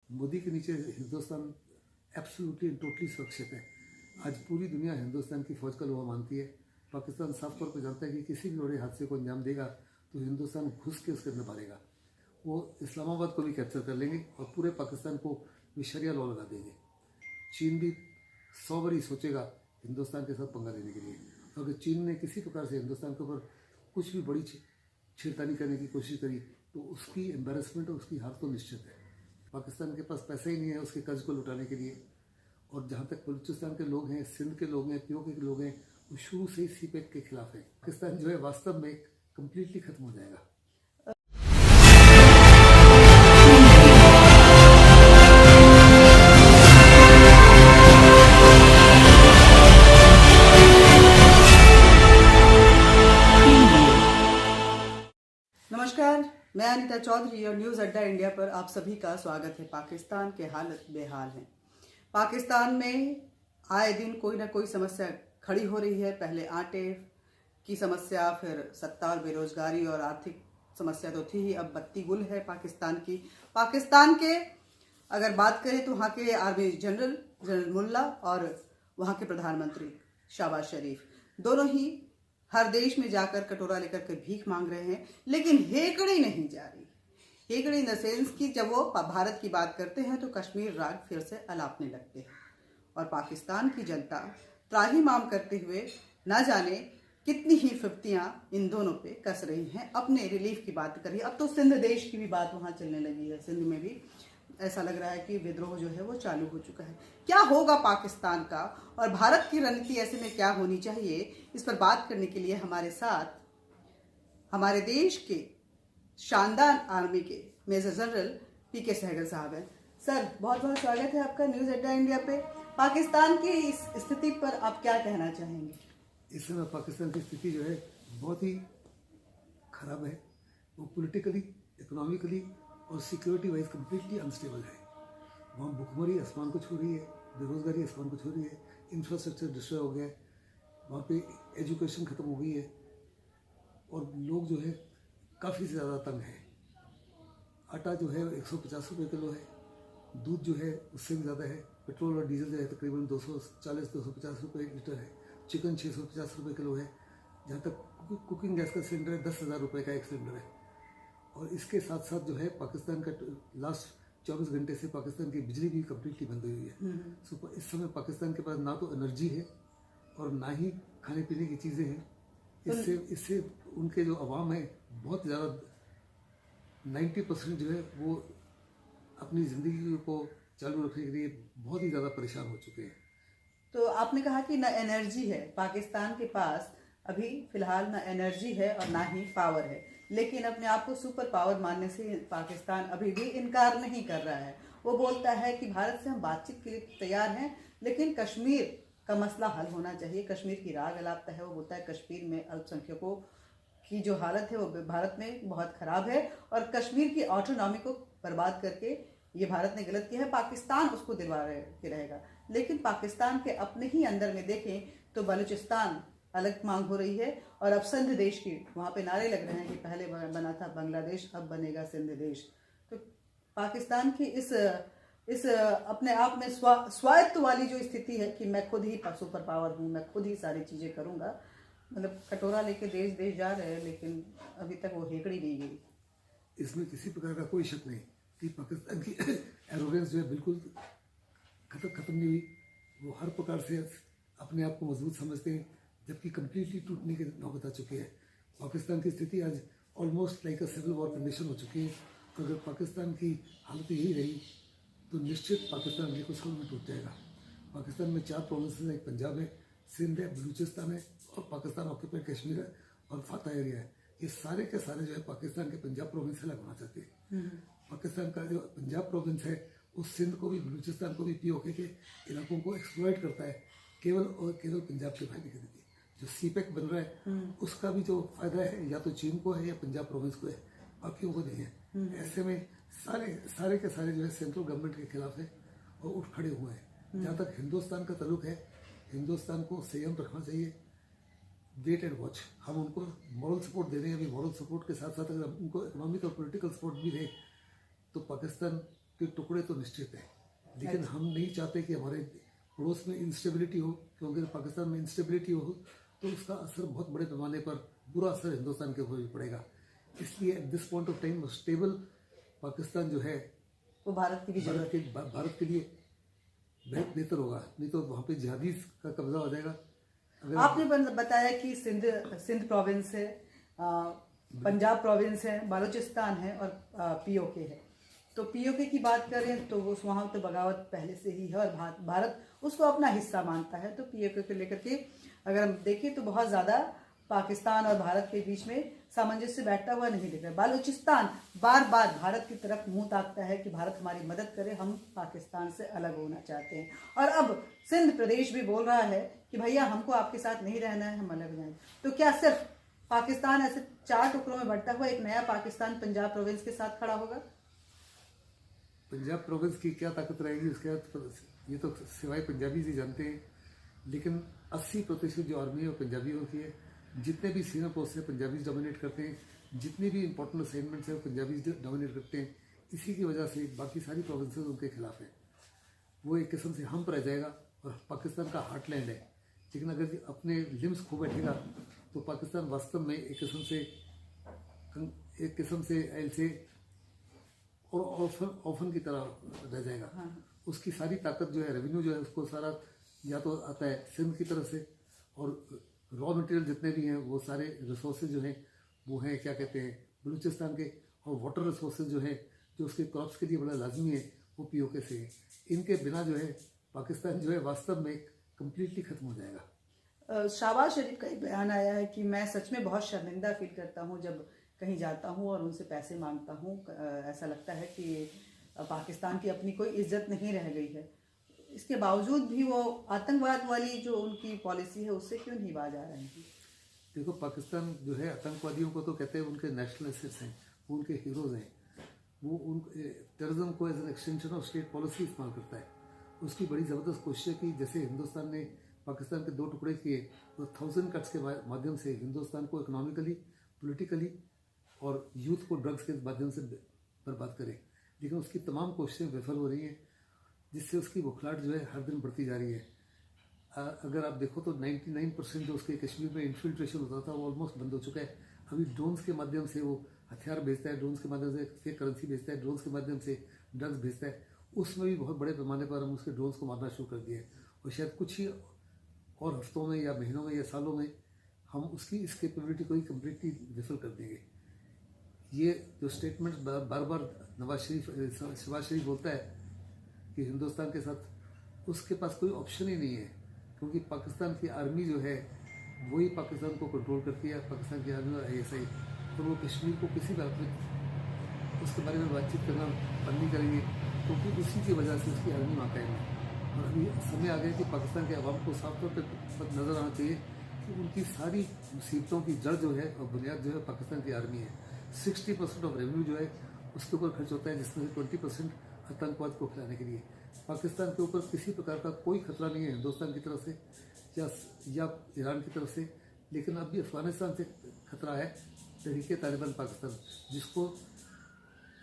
मोदी के नीचे Hindustan absolutely and totally सुरक्षित है। आज पूरी दुनिया हिंदुस्तान की फौज का लोहा मानती है। पाकिस्तान साफ तौर पर जानता है कि किसी भी बड़े हादसे को अंजाम देगा तो हिंदुस्तान घुस के उसके अंदर मारेगा। वो इस्लामाबाद को भी कैप्चर कर लेंगे और पूरे पाकिस्तान को भी शरिया लॉ लगा देंगे। चीन भी 100 बारी सोचेगा हिंदुस्तान के साथ पंगा लेने के लिए। अगर चीन ने किसी प्रकार से हिंदुस्तान के ऊपर कुछ भी बड़ी छेड़खानी करने की कोशिश करी तो उसकी एम्बेरसमेंट और उसकी हार तो निश्चित है। पाकिस्तान के पास पैसा ही नहीं है उसके कर्ज को लुटाने के लिए। और जहाँ तक बलूचिस्तान के लोग हैं, सिंध के लोग हैं, पीओके के लोग हैं, वो शुरू से ही सीपेक के खिलाफ है। पाकिस्तान जो है वास्तव में कम्प्लीटली खत्म हो जाएगा। नमस्कार, मैं अनीता चौधरी और न्यूज़ अड्डा इंडिया पर आप सभी का स्वागत है। पाकिस्तान के हालत बेहाल है। पाकिस्तान में आए दिन कोई ना कोई समस्या खड़ी हो रही है। पहले आटे की समस्या, फिर सत्ता और बेरोजगारी और आर्थिक समस्या तो थी ही, अब बत्ती गुल है पाकिस्तान की। पाकिस्तान के अगर बात करें तो वहाँ के आर्मी जनरल मुल्ला और वहाँ के प्रधानमंत्री शहबाज शरीफ दोनों ही हर देश में जाकर कटोरा लेकर के भीख मांग रहे हैं, लेकिन हेकड़ी नहीं जा रही। हेकड़ी इन द सेंस कि जब वो भारत की बात करते हैं तो कश्मीर राग फिर से अलापने लगते हैं और पाकिस्तान की जनता त्राहिमाम करते हुए ना जाने कितनी ही फिफ्तियाँ इन दोनों पे कस रही हैं। अपने रिलीफ की बात करिए, अब तो सिंध देश की भी बात वहाँ चलने लगी है। सिंध में भी ऐसा लग रहा है कि विद्रोह जो है वो चालू हो चुका है। क्या होगा पाकिस्तान का और भारत की रणनीति ऐसे में क्या होनी चाहिए, इस पर बात करने के लिए हमारे साथ हमारे देश के शानदार आर्मी के मेजर जनरल पीके सहगल साहब हैं। सर, बहुत बहुत स्वागत है आपका न्यूज़ अड्डा इंडिया पे। पाकिस्तान की इस स्थिति पर आप क्या कहना चाहेंगे? इस समय पाकिस्तान की स्थिति जो है बहुत ही खराब है। वो पॉलिटिकली, इकोनॉमिकली और सिक्योरिटी वाइज कम्प्लीटली अनस्टेबल है। वहाँ भुखमरी आसमान को छू रही है, बेरोजगारी आसमान को छू रही है, इंफ्रास्ट्रक्चर डिस्ट्रॉय हो गया है, वहाँ पे एजुकेशन ख़त्म हो गई है और लोग जो है काफ़ी ज़्यादा तंग है। आटा जो है 150 रुपये किलो है, दूध जो है उससे भी ज़्यादा है, पेट्रोल और डीजल जो है तकरीबन 240-250 रुपये लीटर है, चिकन 650 रुपये किलो है, जहाँ तक कुकिंग गैस का सिलेंडर है 10,000 रुपये का एक सिलेंडर है। और इसके साथ साथ जो है पाकिस्तान का लास्ट 24 घंटे से पाकिस्तान की बिजली भी कम्प्लीटली बंद हुई है। सो इस समय पाकिस्तान के पास ना तो एनर्जी है और ना ही खाने पीने की चीज़ें हैं। इससे उनके जो अवाम है बहुत ज़्यादा 90% जो है वो अपनी ज़िंदगी को चालू रखने के लिए बहुत ही ज़्यादा परेशान हो चुके हैं। तो आपने कहा कि ना एनर्जी है पाकिस्तान के पास, अभी फिलहाल ना एनर्जी है और ना ही पावर है, लेकिन अपने आप को सुपर पावर मानने से पाकिस्तान अभी भी इनकार नहीं कर रहा है। वो बोलता है कि भारत से हम बातचीत के लिए तैयार हैं, लेकिन कश्मीर का मसला हल होना चाहिए। कश्मीर की राग अलापता है। वो बोलता है कश्मीर में अल्पसंख्यकों की जो हालत है वो भारत में बहुत ख़राब है और कश्मीर की ऑटोनॉमी को बर्बाद करके ये भारत ने गलत किया है, पाकिस्तान उसको दिलवा के रहेगा। लेकिन पाकिस्तान के अपने ही अंदर में देखें तो बलूचिस्तान अलग मांग हो रही है और अब सिंध देश की वहाँ पे नारे लग रहे हैं कि पहले बना था बांग्लादेश, अब बनेगा सिंध देश। तो पाकिस्तान की इस अपने आप में स्वायत्त वाली जो स्थिति है कि मैं खुद ही सुपर पावर हूँ, मैं खुद ही सारी चीज़ें करूँगा, मतलब कटोरा लेके देश देश जा रहे हैं, लेकिन अभी तक वो हेकड़ी नहीं गई। इसमें किसी प्रकार का कोई शक नहीं कि पाकिस्तान की एरोगेंस जो है बिल्कुल खत्म नहीं हुई। वो हर प्रकार से अपने आप को मजबूत समझते हैं, जबकि कम्प्लीटली टूटने के नौबत आ चुकी है। पाकिस्तान की स्थिति आज almost like a civil war condition हो चुकी है। तो अगर पाकिस्तान की हालत यही रही तो निश्चित पाकिस्तान अगले कुछ सालों में टूट जाएगा। पाकिस्तान में 4 प्रोविंसेस हैं, एक पंजाब है, सिंध है, बलूचिस्तान है और पाकिस्तान ऑक्यूपाइड कश्मीर है और फाता एरिया है। ये सारे के सारे जो है पाकिस्तान के पंजाब प्रोविंस से अलग होना चाहते हैं। पाकिस्तान का जो पंजाब प्रोविंस है उस सिंध को भी, बलूचिस्तान को भी पीओके के इलाकों को एक्सप्लॉइट करता है केवल और केवल पंजाब के फायदे के लिए। जो सीपेक बन रहा है उसका भी जो फायदा है या तो चीन को है या पंजाब प्रोविंस को है, बाकियों को नहीं है। ऐसे में सारे के सारे जो है सेंट्रल गवर्नमेंट के खिलाफ है और उठ खड़े हुए हैं। जहाँ तक हिंदुस्तान का ताल्लुक है, हिंदुस्तान को संयम रखना चाहिए, वेट एंड वॉच। हम उनको मॉरल सपोर्ट दे रहे हैं, अभी मॉरल सपोर्ट के साथ साथ अगर उनको इकोनॉमिक और पॉलिटिकल सपोर्ट भी दें तो पाकिस्तान के टुकड़े तो निश्चित है, लेकिन हम नहीं चाहते कि हमारे पड़ोस में इंस्टेबिलिटी हो, क्योंकि पाकिस्तान में इंस्टेबिलिटी हो तो उसका असर बहुत बड़े पैमाने पर, बुरा असर हिंदुस्तान के ऊपर भी पड़ेगा। इसलिए at this point of time stable Pakistan जो है वो भारत की भी जरूरत है। भारत के लिए बेहतर होगा, नहीं तो वहाँ पे जिहादी का कब्जा हो जाएगा। आपने बताया कि सिंध प्रोविंस है, पंजाब प्रोविंस है, बलूचिस्तान है और पीओके है। तो पीओके की बात करें तो वो वहाँ तो बगावत पहले से ही है और भारत उसको अपना हिस्सा मानता है। तो पीओके को लेकर के अगर हम देखें तो बहुत ज़्यादा पाकिस्तान और भारत के बीच में सामंजस्य बैठता हुआ नहीं दिख रहा है। बलूचिस्तान बार बार भारत की तरफ मुंह ताकता है कि भारत हमारी मदद करे, हम पाकिस्तान से अलग होना चाहते हैं। और अब सिंध प्रदेश भी बोल रहा है कि भैया हमको आपके साथ नहीं रहना है, हम अलग जाएं। तो क्या सिर्फ पाकिस्तान ऐसे 4 टुकड़ों में बढ़ता हुआ एक नया पाकिस्तान पंजाब प्रोविंस के साथ खड़ा होगा? पंजाब प्रोविंस की क्या ताकत रहेगी उसके बाद ये तो सिवाय पंजाबी से जानते हैं, लेकिन 80% जो आर्मी है वो पंजाबियों की है। जितने भी सीनियर पोस्ट है पंजाबी डोमिनेट करते हैं, जितने भी इंपॉर्टेंट असाइनमेंट्स हैं वो पंजाबी डोमिनेट करते हैं। इसी की वजह से बाकी सारी प्रोविंसेस उनके खिलाफ है। वो एक किस्म से हम्प रह जाएगा और पाकिस्तान का हार्टलैंड है। लेकिन अगर अपने लिम्स खो बैठेगा तो पाकिस्तान वास्तव में एक किस्म से एल से और ऑफन की तरह रह जाएगा। हाँ। उसकी सारी ताकत जो है, रेवेन्यू जो है, उसको सारा या तो आता है सिंध की तरफ से, और रॉ मटेरियल जितने भी हैं वो सारे रिसोर्सेज जो हैं वो हैं क्या कहते हैं बलूचिस्तान के, और वाटर रिसोर्सेज जो हैं जो उसके क्रॉप्स के लिए बड़ा लाजमी है वो पीओके से है। इनके बिना जो है पाकिस्तान जो है वास्तव में कम्प्लीटली खत्म हो जाएगा। शहबाज शरीफ का एक बयान आया है कि मैं सच में बहुत शर्मिंदा फील करता हूँ जब कहीं जाता हूँ और उनसे पैसे मांगता हूँ। ऐसा लगता है कि पाकिस्तान की अपनी कोई इज्जत नहीं रह गई है। इसके बावजूद भी वो आतंकवाद वाली जो उनकी पॉलिसी है उससे क्यों नहीं बाज आ रहे हैं? देखो, पाकिस्तान जो है आतंकवादियों को तो कहते हैं उनके नेशनल एसेट्स हैं, वो उनके हीरोज़ हैं। वो उन टेररिज्म को as an extension of state policy इस्तेमाल करता है। उसकी बड़ी ज़बरदस्त कोशिश है कि जैसे हिंदुस्तान ने पाकिस्तान के 2 टुकड़े किए तो 1000 कट्स के माध्यम से हिंदुस्तान को इकोनॉमिकली, पॉलिटिकली और यूथ को ड्रग्स के माध्यम से बर्बाद करे। लेकिन उसकी तमाम कोशिशें विफल हो रही हैं, जिससे उसकी बुखलाहट जो है हर दिन बढ़ती जा रही है। अगर आप देखो तो 99% जो उसके कश्मीर में इन्फिल्ट्रेशन होता था वो ऑलमोस्ट बंद हो चुका है। अभी ड्रोन्स के माध्यम से वो हथियार भेजता है, ड्रोन्स के माध्यम से फेक करेंसी भेजता है, ड्रोन्स के माध्यम से ड्रग्स भेजता है। उसमें भी बहुत बड़े पैमाने पर हम उसके ड्रोन्स को मारना शुरू कर दिए, और शायद कुछ ही और हफ्तों में या महीनों में या सालों में हम उसकी इस कैपेबिलिटी को ही कम्प्लीटली विफल कर देंगे। ये जो स्टेटमेंट बार बार शहबाज शरीफ बोलता है कि हिंदुस्तान के साथ, उसके पास कोई ऑप्शन ही नहीं है, क्योंकि पाकिस्तान की आर्मी जो है वही पाकिस्तान को कंट्रोल करती है। पाकिस्तान की आर्मी और ISI, और वो कश्मीर को किसी बात में उसके बारे में बातचीत करना बंद नहीं करेंगे, क्योंकि उसी की वजह से उसकी आर्मी वहाँ कायम है। और अभी समय आ गया कि पाकिस्तान के अवाम को साफ तौर पर नज़र आना चाहिए कि उनकी सारी मुसीबतों की जड़ जो है और बुनियाद जो है पाकिस्तान की आर्मी है। 60% ऑफ रेवेन्यू जो है उसके ऊपर खर्च होता है, जिसमें से 20% आतंकवाद को खिलाने के लिए। पाकिस्तान के ऊपर किसी प्रकार का कोई खतरा नहीं है हिंदुस्तान की तरफ से या ईरान की तरफ से, लेकिन अभी अफगानिस्तान से खतरा है, तहरीक तालिबान पाकिस्तान, जिसको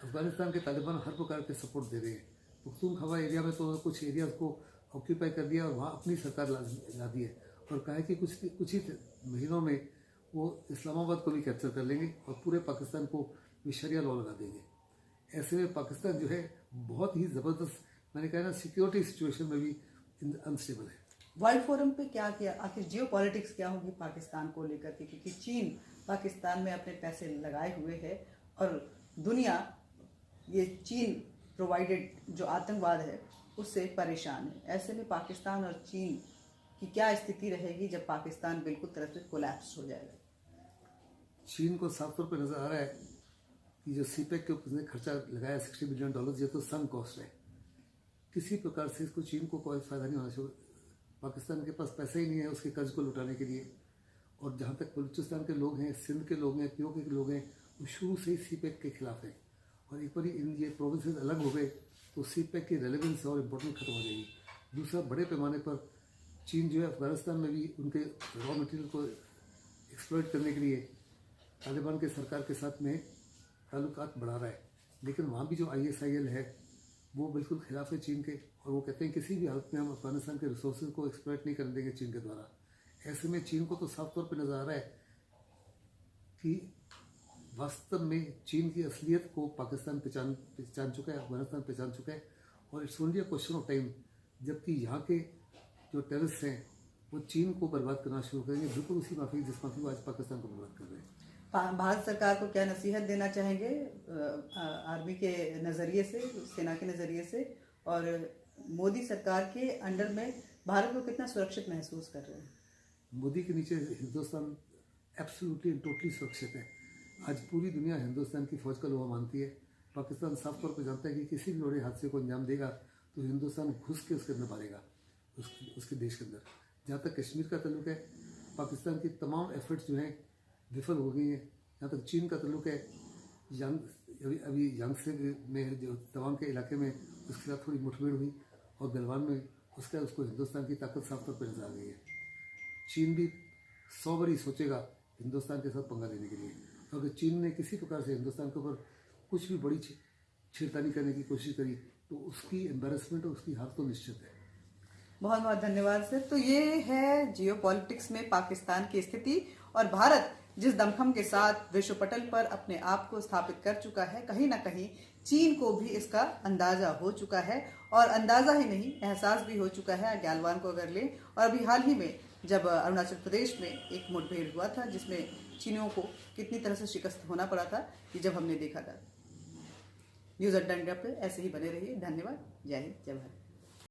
अफगानिस्तान के तालिबान हर प्रकार के सपोर्ट दे रहे हैं। पुख्तूनख्वा एरिया में तो कुछ एरियाज को ऑक्यूपाई कर दिया और वहाँ अपनी सरकार ला दी है, और कहा है कि कुछ ही महीनों में वो इस्लामाबाद को भी कैप्चर कर लेंगे और पूरे पाकिस्तान को शरिया लॉ लगा देंगे। ऐसे में पाकिस्तान जो है बहुत ही ज़बरदस्त, मैंने कहा ना, सिक्योरिटी सिचुएशन में भी अनस्टेबल है। वर्ल्ड फोरम पे क्या किया, आखिर जियो पॉलिटिक्स क्या होगी पाकिस्तान को लेकर के, क्योंकि चीन पाकिस्तान में अपने पैसे लगाए हुए है और दुनिया ये चीन प्रोवाइडेड जो आतंकवाद है उससे परेशान है। ऐसे में पाकिस्तान और चीन की क्या स्थिति रहेगी जब पाकिस्तान बिल्कुल तरह से कोलैप्स हो जाएगा? चीन को साफ तौर पर नज़र आ रहा है कि जो सीपेक के ऊपर खर्चा लगाया $60 बिलियन, ये तो सम कॉस्ट है। किसी प्रकार से इसको चीन को कोई फ़ायदा नहीं होना चाहिए। पाकिस्तान के पास पैसा ही नहीं है उसके कर्ज को लुटाने के लिए। और जहाँ तक बलूचिस्तान के लोग हैं, सिंध के लोग हैं, पीओके के लोग हैं, वो शुरू से ही सीपेक के खिलाफ हैं। और एक बार ये प्रोविंसेस अलग हो गए तो सीपेक की रेलेवेंस और इम्पोर्टेंट खत्म हो जाएगी। दूसरा, बड़े पैमाने पर चीन जो है अफगानिस्तान में भी उनके रॉ मटेरियल को एक्सप्लॉइट करने के लिए तालिबान के सरकार के साथ में ताल्लुकात बढ़ा रहा है। लेकिन वहाँ भी जो ISIL है वो बिल्कुल खिलाफ है चीन के, और वो कहते हैं किसी भी हालत में हम अफगानिस्तान के रिसोर्सेज को एक्सप्लॉइट नहीं करने देंगे चीन के द्वारा। ऐसे में चीन को तो साफ तौर पर नजर आ रहा है कि वास्तव में चीन की असलियत को पाकिस्तान पहचान चुका है, अफगानिस्तान पहचान चुका है, और it's only a question of time जबकि यहाँ के जो टेररिस्ट हैं वो चीन को बर्बाद करना शुरू करेंगे, बिल्कुल उसी माफी जिस माफी वो आज पाकिस्तान को बर्बाद कर रहे हैं। भारत सरकार को क्या नसीहत देना चाहेंगे आर्मी के नज़रिए से, सेना के नज़रिए से, और मोदी सरकार के अंडर में भारत को कितना सुरक्षित महसूस कर रहे हैं? मोदी के नीचे हिंदुस्तान एब्सोल्युटली एंड टोटली सुरक्षित है। आज पूरी दुनिया हिंदुस्तान की फौज का लोहा मानती है। पाकिस्तान साफ तौर पर जानता है कि किसी भी बड़े हादसे को अंजाम देगा तो हिंदुस्तान घुस के उसके अंदर मारेगा, उसके देश के अंदर। जहाँ तक कश्मीर का तल्लुक है, पाकिस्तान की तमाम एफर्ट्स जो हैं विफल हो गई हैं। जहाँ तक चीन का तल्लुक है, अभी यांगसे में जो तवांग के इलाके में उसके साथ थोड़ी मुठभेड़ हुई, और गलवान में उसको हिंदुस्तान की ताकत साफ तौर पर नजर आ गई है। चीन भी 100 बारी सोचेगा हिंदुस्तान के साथ पंगा लेने के लिए, अगर चीन ने किसी प्रकार से हिंदुस्तान के ऊपर कुछ भी बड़ी छेड़खानी करने की कोशिश करी तो उसकी एम्बेरसमेंट और उसकी हार तो निश्चित है। बहुत बहुत धन्यवाद सर। तो ये है जियोपॉलिटिक्स में पाकिस्तान की स्थिति, और भारत जिस दमखम के साथ विश्व पटल पर अपने आप को स्थापित कर चुका है, कहीं ना कहीं चीन को भी इसका अंदाजा हो चुका है, और अंदाजा ही नहीं, एहसास भी हो चुका है। गलवान को अगर लें, और अभी हाल ही में जब अरुणाचल प्रदेश में एक मुठभेड़ हुआ था जिसमें चीनियों को कितनी तरह से शिकस्त होना पड़ा था, ये जब हमने देखा था। न्यूज़ अड्डा इंडिया पे ऐसे ही बने रहिए। धन्यवाद। जय हिंद, जय भारत।